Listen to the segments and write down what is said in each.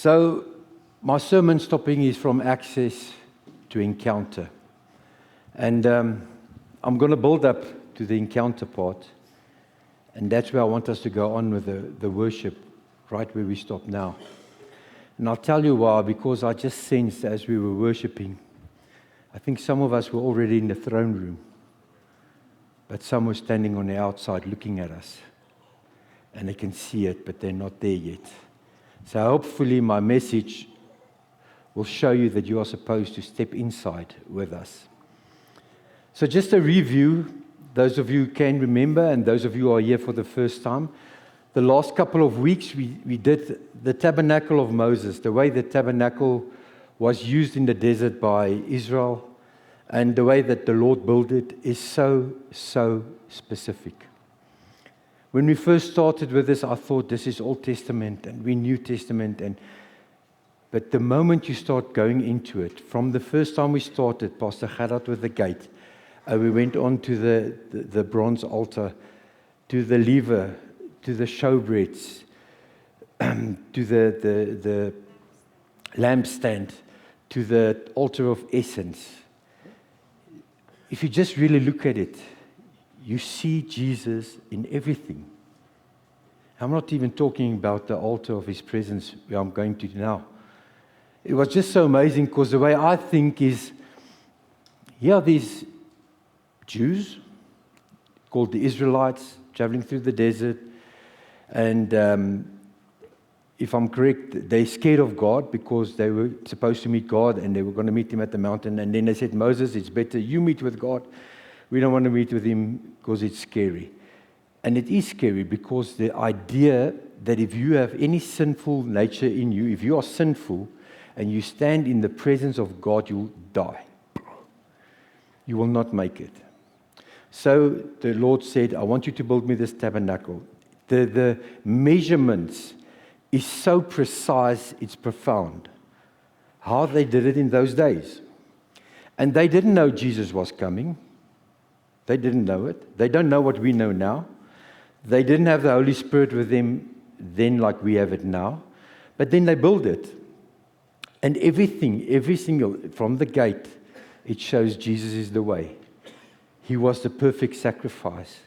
So, my sermon topic is from access to encounter. And I'm going to build up to the encounter part. And that's where I want us to go on with the worship, right where we stop now. And I'll tell you why, because I just sensed as we were worshiping, I think some of us were already in the throne room, but some were standing on the outside looking at us. And they can see it, but they're not there yet. So hopefully my message will show you that you are supposed to step inside with us. So just a review, those of you who can remember, and those of you who are here for the first time. The last couple of weeks we did the tabernacle of Moses, the way the tabernacle was used in the desert by Israel, and the way that the Lord built it is so specific. When we first started with this, I thought this is Old Testament and we New Testament. But the moment you start going into it, from the first time we started, Pastor Gerard with the gate, we went on to the bronze altar, to the lever, to the showbreads, to the lampstand, to the altar of essence. If you just really look at it, you see Jesus in everything. I'm not even talking about the altar of His presence where I'm going to now. It was just so amazing because the way I think is, here these Jews called the Israelites traveling through the desert, and if I'm correct, they're scared of God because they were supposed to meet God and they were going to meet Him at the mountain, and then they said, Moses, it's better you meet with God. We don't want to meet with Him because it's scary. And it is scary because the idea that if you have any sinful nature in you, if you are sinful and you stand in the presence of God, you'll die. You will not make it. So the Lord said, I want you to build me this tabernacle. The measurements is so precise, it's profound. How they did it in those days. And they didn't know Jesus was coming. They didn't know it. They don't know what we know now. They didn't have the Holy Spirit with them then like we have it now. But then they built it. And everything, every single, from the gate, it shows Jesus is the way. He was the perfect sacrifice.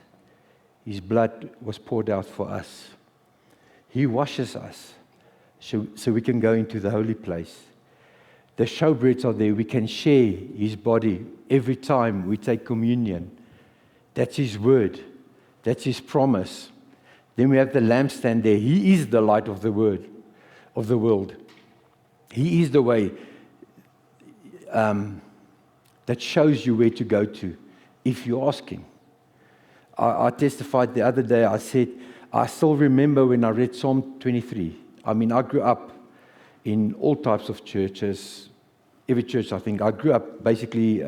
His blood was poured out for us. He washes us so we can go into the holy place. The showbreads are there. We can share His body every time we take communion. That's His word. That's His promise. Then we have the lampstand there. He is the light of the world. He is the way that shows you where to go to if you ask Him. I testified the other day. I said, I still remember when I read Psalm 23. I mean, I grew up in all types of churches. Every church, I think. I grew up basically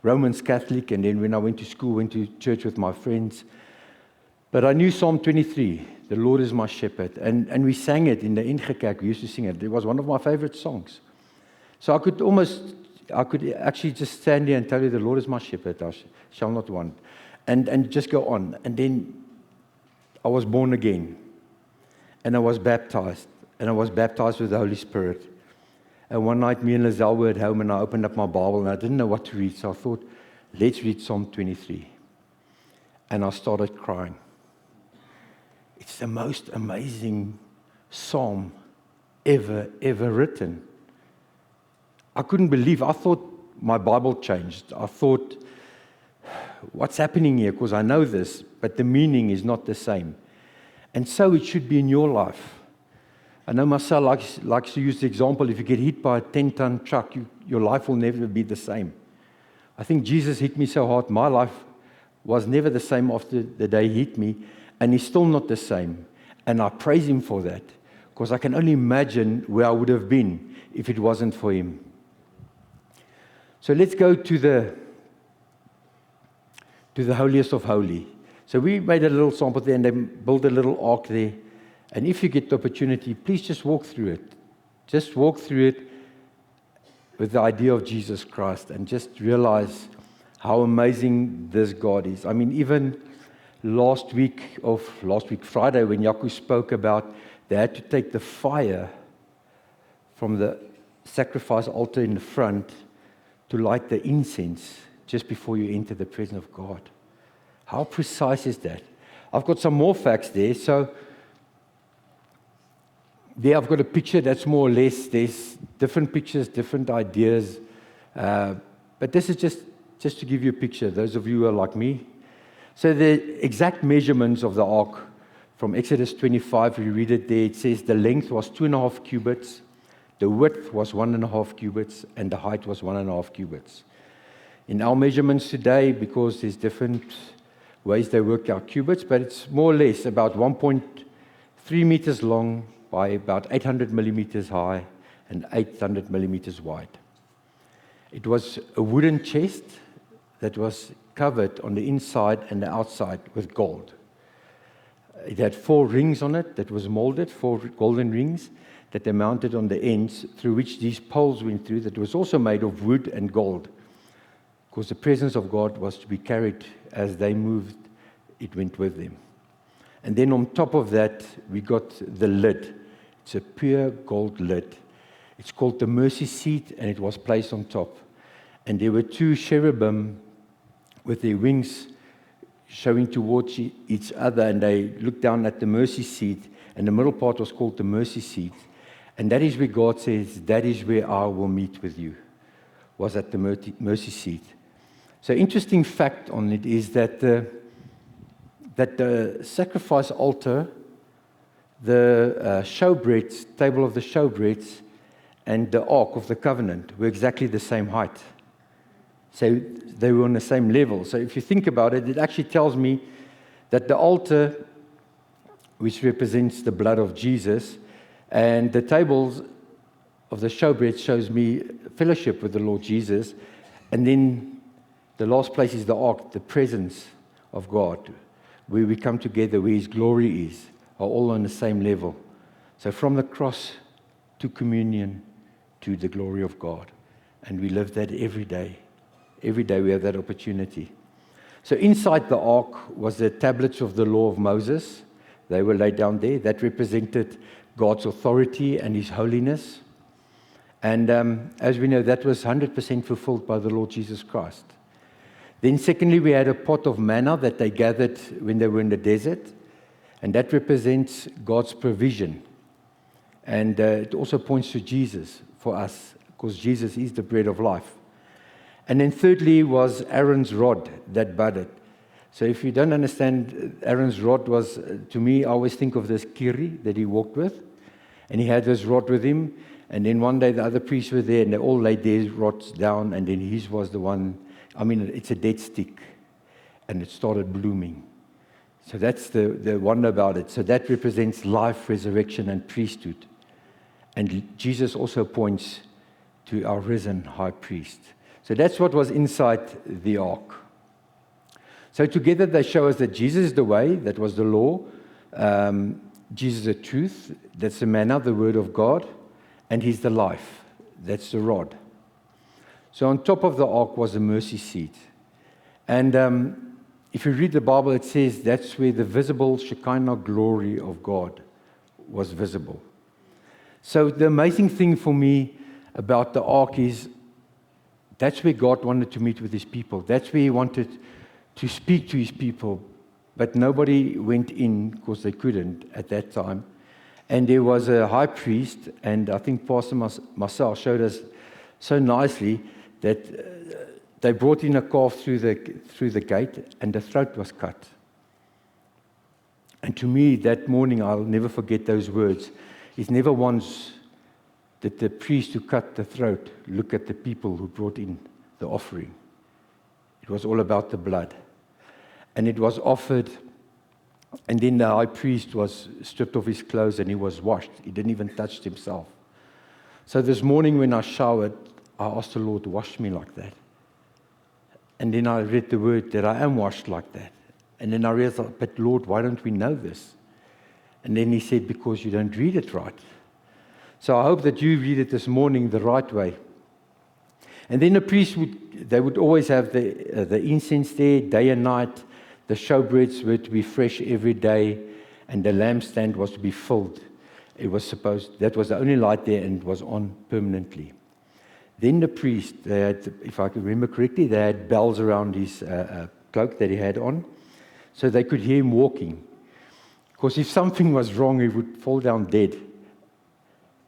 Romans Catholic, and then when I went to school, went to church with my friends. But I knew Psalm 23, the Lord is my shepherd. And we sang it in the NG Kerk. We used to sing it. It was one of my favorite songs. So I could actually just stand there and tell you, the Lord is my shepherd, I shall not want. And just go on. And then I was born again. And I was baptized. And I was baptized with the Holy Spirit. And one night, me and Lizelle were at home, and I opened up my Bible, and I didn't know what to read. So I thought, let's read Psalm 23. And I started crying. It's the most amazing psalm ever written. I couldn't believe. I thought my Bible changed. I thought, what's happening here? Because I know this, but the meaning is not the same. And so it should be in your life. I know Marcel likes to use the example, if you get hit by a 10-ton truck, your life will never be the same. I think Jesus hit me so hard, my life was never the same after the day he hit me, and He's still not the same. And I praise Him for that, because I can only imagine where I would have been if it wasn't for Him. So let's go to the holiest of holy. So we made a little sample there, and they built a little ark there. And if you get the opportunity, please just walk through it. Just walk through it with the idea of Jesus Christ and just realize how amazing this God is. I mean, even last week, Friday, when Jaco spoke about they had to take the fire from the sacrifice altar in the front to light the incense just before you enter the presence of God. How precise is that? I've got some more facts there. So there I've got a picture that's more or less, there's different pictures, different ideas. But this is just to give you a picture, those of you who are like me. So the exact measurements of the ark from Exodus 25, we read it there, it says the length was 2.5 cubits, the width was 1.5 cubits, and the height was 1.5 cubits. In our measurements today, because there's different ways they work out cubits, but it's more or less about 1.3 meters long by about 800 millimeters high and 800 millimeters wide. It was a wooden chest that was covered on the inside and the outside with gold. It had 4 rings on it that was molded, 4 golden rings that they mounted on the ends through which these poles went through, that was also made of wood and gold. Because the presence of God was to be carried as they moved, it went with them. And then on top of that, we got the lid. It's a pure gold lid. It's called the mercy seat, and it was placed on top. And there were 2 cherubim with their wings showing towards each other, and they looked down at the mercy seat, and the middle part was called the mercy seat. And that is where God says, that is where I will meet with you, was at the mercy seat. So interesting fact on it is that the sacrifice altar, the showbreads, table of the showbreads, and the Ark of the Covenant were exactly the same height. So they were on the same level. So if you think about it, it actually tells me that the altar, which represents the blood of Jesus, and the tables of the showbread shows me fellowship with the Lord Jesus. And then the last place is the Ark, the presence of God, where we come together, where His glory is, are all on the same level. So from the cross to communion to the glory of God. And we live that every day. Every day we have that opportunity. So inside the ark was the tablets of the law of Moses. They were laid down there. That represented God's authority and His holiness. And as we know, that was 100% fulfilled by the Lord Jesus Christ. Then secondly, we had a pot of manna that they gathered when they were in the desert. And that represents God's provision. And it also points to Jesus for us, because Jesus is the bread of life. And then thirdly was Aaron's rod that budded. So if you don't understand, Aaron's rod was, to me, I always think of this kiri that he walked with. And he had this rod with him. And then one day the other priests were there and they all laid their rods down. And then his was the one, it's a dead stick. And it started blooming. So that's the wonder about it. So that represents life, resurrection, and priesthood. And Jesus also points to our risen high priest. So that's what was inside the ark. So together they show us that Jesus is the way, that was the law. Jesus is the truth, that's the manna, the word of God. And He's the life, that's the rod. So on top of the ark was the mercy seat. And if you read the Bible, it says that's where the visible Shekinah glory of God was visible. So the amazing thing for me about the ark is that's where God wanted to meet with His people. That's where He wanted to speak to His people. But nobody went in because they couldn't at that time. And there was a high priest, and I think Pastor Marcel showed us so nicely that they brought in a calf through the gate, and the throat was cut. And to me, that morning, I'll never forget those words. It's never once did the priest who cut the throat look at the people who brought in the offering. It was all about the blood. And it was offered, and then the high priest was stripped of his clothes and he was washed. He didn't even touch himself. So this morning when I showered, I asked the Lord to wash me like that. And then I read the word that I am washed like that. And then I realized, but Lord, why don't we know this? And then He said, because you don't read it right. So I hope that you read it this morning the right way. And then the priests would always have the incense there day and night. The showbreads were to be fresh every day, and the lampstand was to be filled. That was the only light there, and it was on permanently. Then the priest, they had, if I can remember correctly, they had bells around his cloak that he had on, so they could hear him walking. Because if something was wrong, he would fall down dead,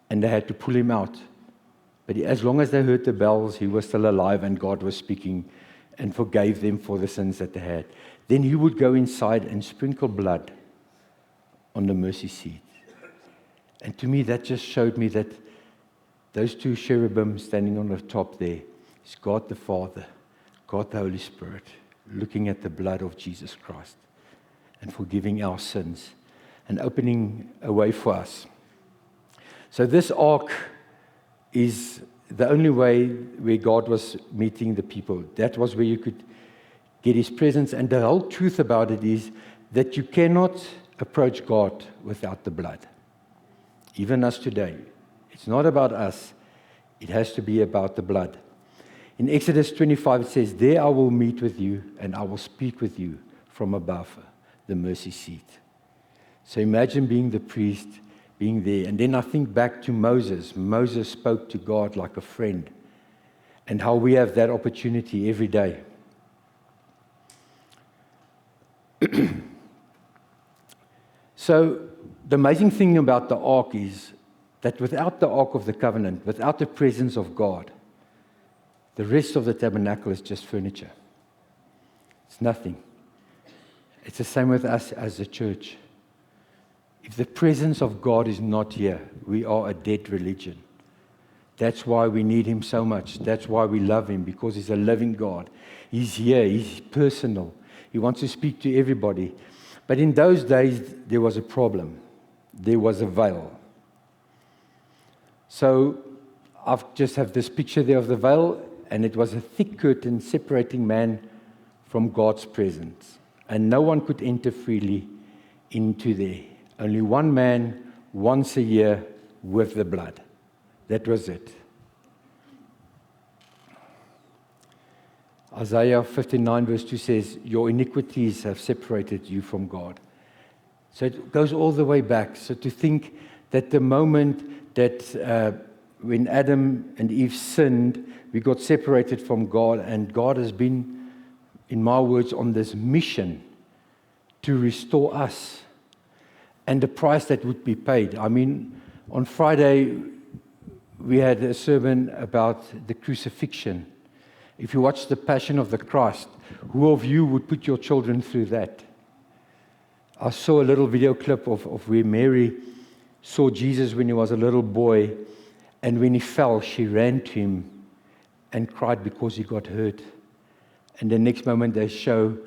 and they had to pull him out. But as long as they heard the bells, he was still alive, and God was speaking and forgave them for the sins that they had. Then he would go inside and sprinkle blood on the mercy seat. And to me, that just showed me that those two cherubim standing on the top there is God the Father, God the Holy Spirit, looking at the blood of Jesus Christ and forgiving our sins and opening a way for us. So this ark is the only way where God was meeting the people. That was where you could get His presence. And the whole truth about it is that you cannot approach God without the blood. Even us today. It's not about us. It has to be about the blood. In Exodus 25 it says, "There I will meet with you and I will speak with you from above the mercy seat." So imagine being the priest, being there. And then I think back to Moses. Moses spoke to God like a friend. And how we have that opportunity every day. So the amazing thing about the ark is that without the ark of the covenant, without the presence of God, the rest of the tabernacle is just furniture. It's nothing. It's the same with us as a church. If the presence of God is not here, we are a dead religion. That's why we need Him so much. That's why we love Him, because He's a living God. He's here. He's personal. He wants to speak to everybody. But in those days, there was a problem. There was a veil. So I just have this picture there of the veil, and it was a thick curtain separating man from God's presence. And no one could enter freely into there. Only one man, once a year, with the blood. That was it. Isaiah 59 verse 2 says, "Your iniquities have separated you from God." So it goes all the way back. So to think that the moment that when Adam and Eve sinned, we got separated from God, and God has been, in my words, on this mission to restore us. And the price that would be paid. I mean, on Friday, we had a sermon about the crucifixion. If you watch the Passion of the Christ, who of you would put your children through that? I saw a little video clip of where Mary saw Jesus when he was a little boy, and when he fell, she ran to him and cried because he got hurt. And the next moment they show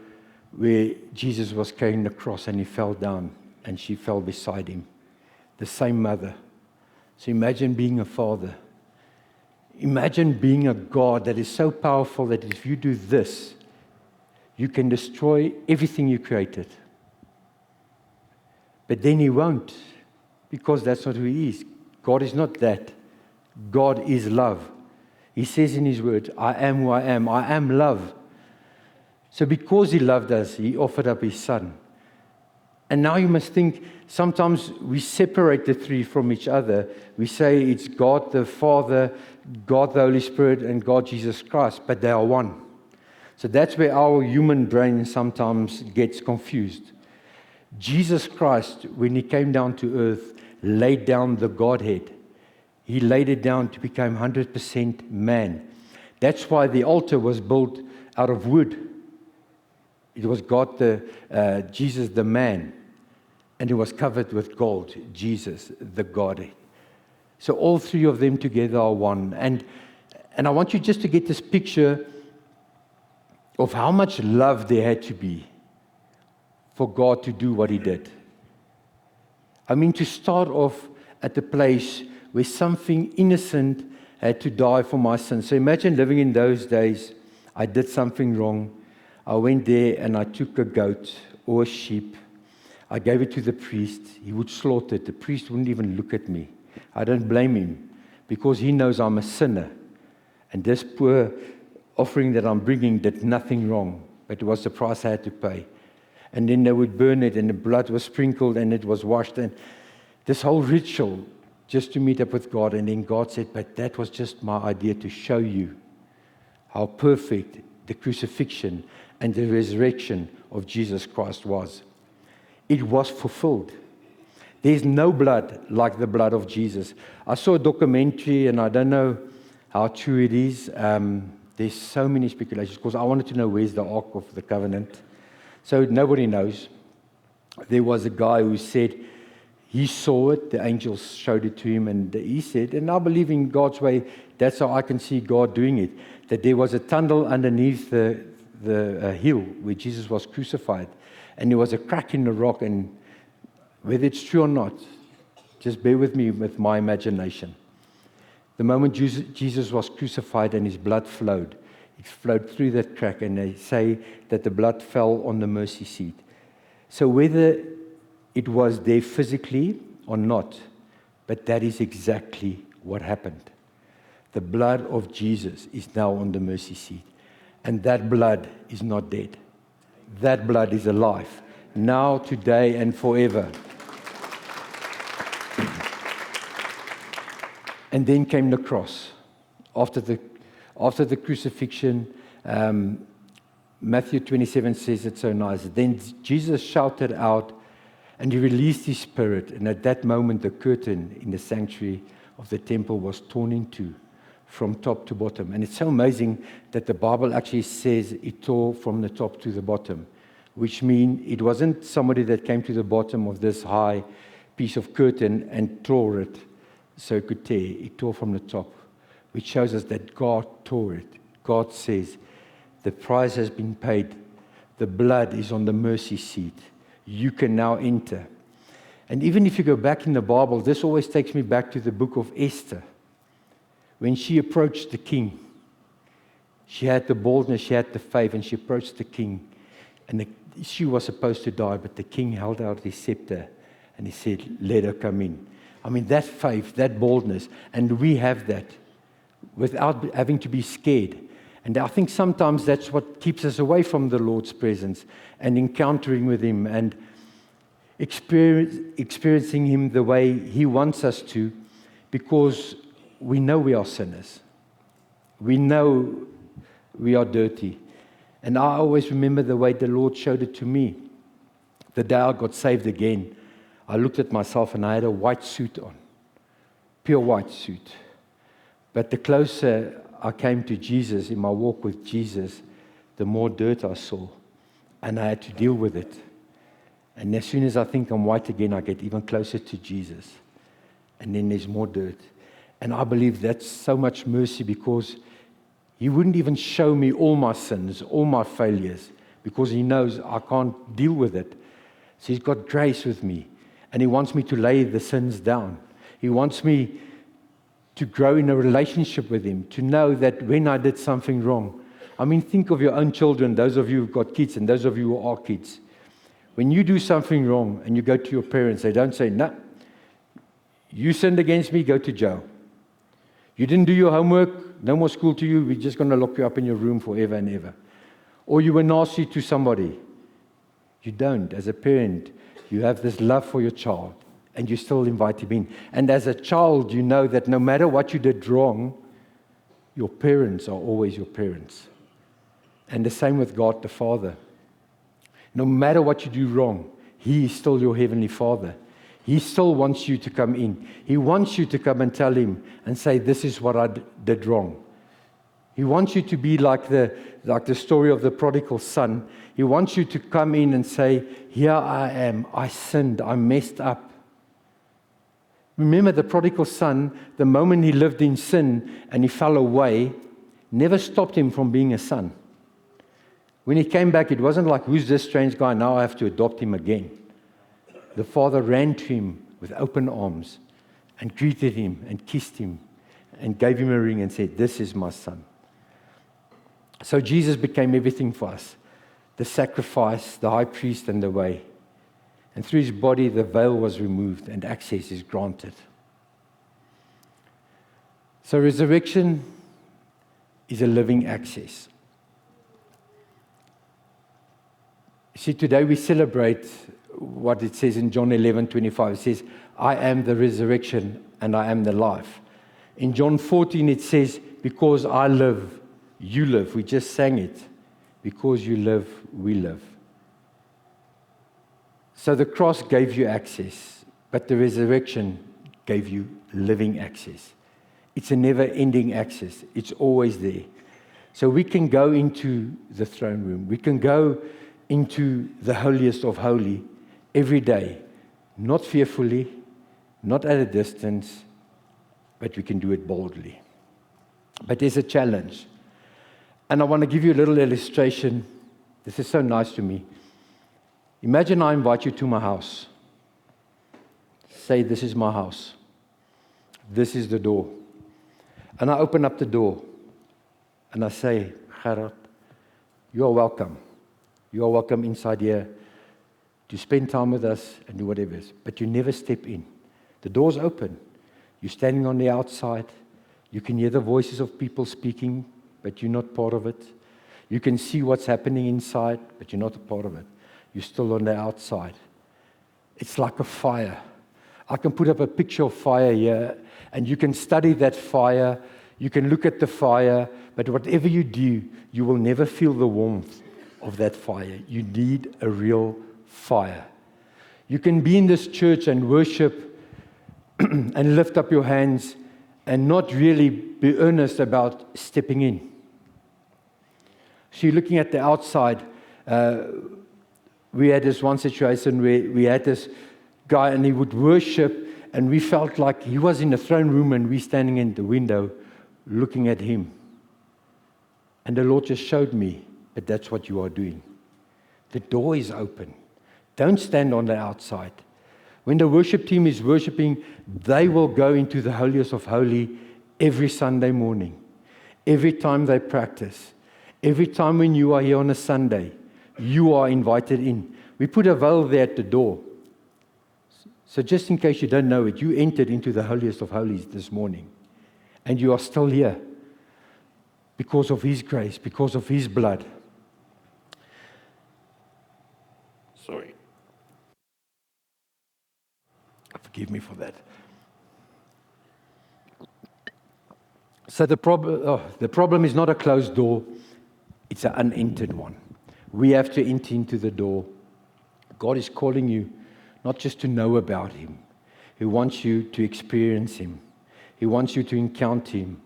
where Jesus was carrying the cross and he fell down and she fell beside him. The same mother. So imagine being a father. Imagine being a God that is so powerful that if you do this, you can destroy everything you created. But then He won't, because that's not who He is. God is not that. God is love. He says in His word, "I am who I am. I am love." So because He loved us, He offered up His Son. And now you must think, sometimes we separate the three from each other. We say it's God the Father, God the Holy Spirit, and God Jesus Christ, but they are one. So that's where our human brain sometimes gets confused. Jesus Christ, when He came down to earth, laid down the Godhead. He laid it down to become 100% man. That's why the altar was built out of wood. It was God, Jesus the man, and it was covered with gold, Jesus the Godhead. So all three of them together are one. And I want you just to get this picture of how much love there had to be for God to do what He did. I mean, to start off at the place where something innocent had to die for my sins. So imagine living in those days. I did something wrong. I went there and I took a goat or a sheep. I gave it to the priest. He would slaughter it. The priest wouldn't even look at me. I don't blame him, because he knows I'm a sinner. And this poor offering that I'm bringing did nothing wrong, but it was the price I had to pay. And then they would burn it, and the blood was sprinkled, and it was washed. And this whole ritual just to meet up with God. And then God said, but that was just my idea to show you how perfect the crucifixion and the resurrection of Jesus Christ was. It was fulfilled. There's no blood like the blood of Jesus. I saw a documentary, and I don't know how true it is. There's so many speculations, because I wanted to know where's the Ark of the Covenant. So nobody knows. There was a guy who said he saw it, the angels showed it to him, and he said, and I believe in God's way, that's how I can see God doing it, that there was a tunnel underneath the hill where Jesus was crucified, and there was a crack in the rock, and whether it's true or not, just bear with me with my imagination. The moment Jesus was crucified and his blood flowed, it flowed through that crack, and they say that the blood fell on the mercy seat. So whether it was there physically or not, but that is exactly what happened. The blood of Jesus is now on the mercy seat, and that blood is not dead. That blood is alive, now, today, and forever. And then came the cross. After the crucifixion, Matthew 27 says it so nice. Then Jesus shouted out, and he released his spirit. And at that moment, the curtain in the sanctuary of the temple was torn in two, from top to bottom. And it's so amazing that the Bible actually says it tore from the top to the bottom, which means it wasn't somebody that came to the bottom of this high piece of curtain and tore it so it could tear. It tore from the top, which shows us that God tore it. God says, the price has been paid. The blood is on the mercy seat. You can now enter. And even if you go back in the Bible, this always takes me back to the book of Esther. When she approached the king, she had the boldness, she had the faith, and she approached the king. And she was supposed to die, but the king held out his scepter and he said, let her come in. I mean, that faith, that boldness, and we have that without having to be scared. And I think sometimes that's what keeps us away from the Lord's presence and encountering with Him and experiencing Him the way He wants us to, because we know we are sinners. We know we are dirty. And I always remember the way the Lord showed it to me. The day I got saved again, I looked at myself and I had a white suit on, pure white suit. But the closer I came to Jesus in my walk with Jesus, the more dirt I saw, and I had to deal with it. And as soon as I think I'm white again, I get even closer to Jesus, and then there's more dirt. And I believe that's so much mercy, because He wouldn't even show me all my sins, all my failures, because He knows I can't deal with it. So He's got grace with me. And He wants me to lay the sins down. He wants me to grow in a relationship with Him, to know that when I did something wrong. I mean, think of your own children, those of you who've got kids and those of you who are kids. When you do something wrong and you go to your parents, they don't say, no, you sinned against me, go to jail. You didn't do your homework, no more school to you, we're just going to lock you up in your room forever and ever. Or you were nasty to somebody. You don't. As a parent, you have this love for your child, and you still invite him in. And as a child, you know that no matter what you did wrong, your parents are always your parents. And the same with God the Father. No matter what you do wrong, He is still your Heavenly Father. He still wants you to come in. He wants you to come and tell Him and say, this is what I did wrong. He wants you to be like the story of the prodigal son. He wants you to come in and say, here I am, I sinned, I messed up. Remember, the prodigal son, the moment he lived in sin and he fell away, never stopped him from being a son. When he came back, it wasn't like, who's this strange guy? Now I have to adopt him again. The father ran to him with open arms and greeted him and kissed him and gave him a ring and said, this is my son. So Jesus became everything for us. The sacrifice, the high priest, and the way. And through His body, the veil was removed and access is granted. So resurrection is a living access. You see, today we celebrate what it says in John 11:25. It says, I am the resurrection and I am the life. In John 14 it says, because I live, you live. We just sang it. Because you live, we live. So the cross gave you access, but the resurrection gave you living access. It's a never-ending access. It's always there. So we can go into the throne room. We can go into the holiest of holy every day, not fearfully, not at a distance, but we can do it boldly. But there's a challenge. And I want to give you a little illustration. This is so nice to me. Imagine I invite you to my house. Say, this is my house. This is the door. And I open up the door. And I say, Gerard, you are welcome. You are welcome inside here to spend time with us and do whatever it is. But you never step in. The door's open. You're standing on the outside. You can hear the voices of people speaking, but you're not part of it. You can see what's happening inside, but you're not a part of it. You're still on the outside. It's like a fire. I can put up a picture of fire here, and you can study that fire. You can look at the fire, but whatever you do, you will never feel the warmth of that fire. You need a real fire. You can be in this church and worship and lift up your hands and not really be earnest about stepping in. So you're looking at the outside. We had this one situation where we had this guy and he would worship, and we felt like he was in the throne room and we standing in the window looking at him. And the Lord just showed me that that's what you are doing. The door is open. Don't stand on the outside. When the worship team is worshiping, they will go into the holiest of holy every Sunday morning. Every time they practice. Every time when you are here on a Sunday, you are invited in. We put a veil there at the door. So just in case you don't know it, you entered into the holiest of holies this morning. And you are still here. Because of His grace, because of His blood. Sorry. Forgive me for that. So the problem is not a closed door, it's an unentered one. We have to enter into the door. God is calling you not just to know about Him. He wants you to experience Him. He wants you to encounter Him.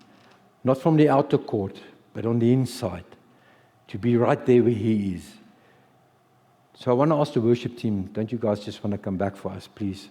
Not from the outer court, but on the inside. To be right there where He is. So I want to ask the worship team, don't you guys just want to come back for us, please?